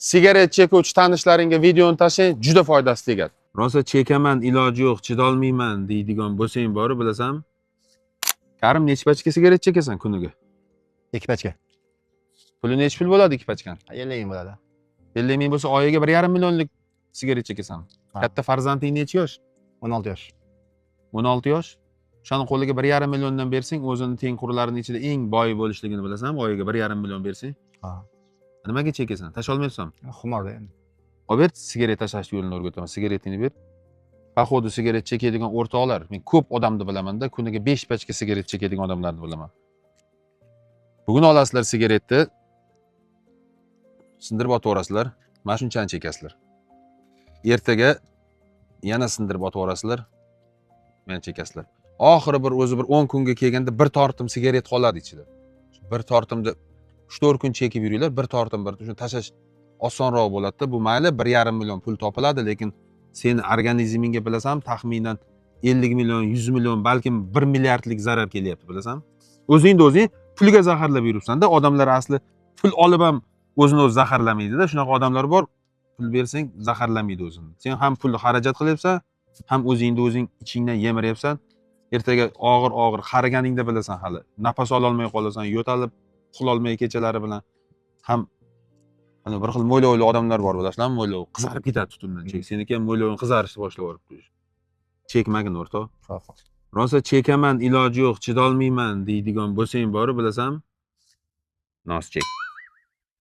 sigaret chekuvchi tanishlaringga videoni tashlang, juda foydasi tegadi. Rosa chekaman, iloji yo'q, chidolmayman deydigan bo'lsang bori, bilasan? Karim necha pachka sigaret chekasan kuniga? 2 pachka. Puli necha pul bo'ladi 2 pachkan? 50 ming bo'ladi. 50 ming bo'lsa, oyiga 1,5 millionlik sigaret chekasan. Katta farzanding necha yosh? 16 yosh. 16 yosh. O'shani qo'liga 1,5 milliondan bersang, o'zini tengqurlarining ichida eng boy bo'lishligini bilasanmi? Oyiga 1,5 million bersang. Ha. Nimaga chekasan? Tasholmaysan. Xumorda endi. Ober, sigaret tashlash yo'lini o'rgataman. Sigaretingni ber. Poxodu sigaret chekadigan o'rtoqlar, men ko'p odamni bilaman-da, kuniga 5 pachka sigaret chekadigan odamlarni bilaman. Bugun olasizlar sigaretni, sindirib otaverasizlar, mana shunchani chekasizlar. Ertaga yana sindirib otaverasizlar, men chekasizlar. Oxiri bir o'zi bir 10 kunga kelganda bir tortim sigaret qoladi ichida. Bir tortimda 3-4 kun chekib yuringlar, bir tortim bir shuni tashlash osonroq bo'ladi-da. Bu mayli 1,5 million pul topiladi, lekin seni organizmingga bilasan, taxminan 50 million, 100 million, balkim 1 milliardlik zarar kelyapti, bilasan? O'zingni o'zing pulga zaharlab yuribsan-da. Odamlar asli pul olib ham o'zini o'zi zaharlamaydi-da. Shunaqa odamlar bor, pul bersang zaharlamaydi o'zini. Sen ham pulni xarajat qilyapsan, ham o'zingni o'zing ichingdan yemiryapsan. Ertaga og'ir qariganingda bilasan hali. Nafas ola olmay qolasan, yo'talib uxlolmay kechalari bilan ham ana bir xil mo'ylovli odamlar bor, bilasizlarmi? Mo'ylov qizarib ketadi tutundan. Seniki ham mo'yloving qizarishni boshlab yuboribdi. Chekmagin o'rtoq. Rosa chekaman, iloji yo'q, chidolmayman deydigan bo'lsang bori, bilasan? Nos chek.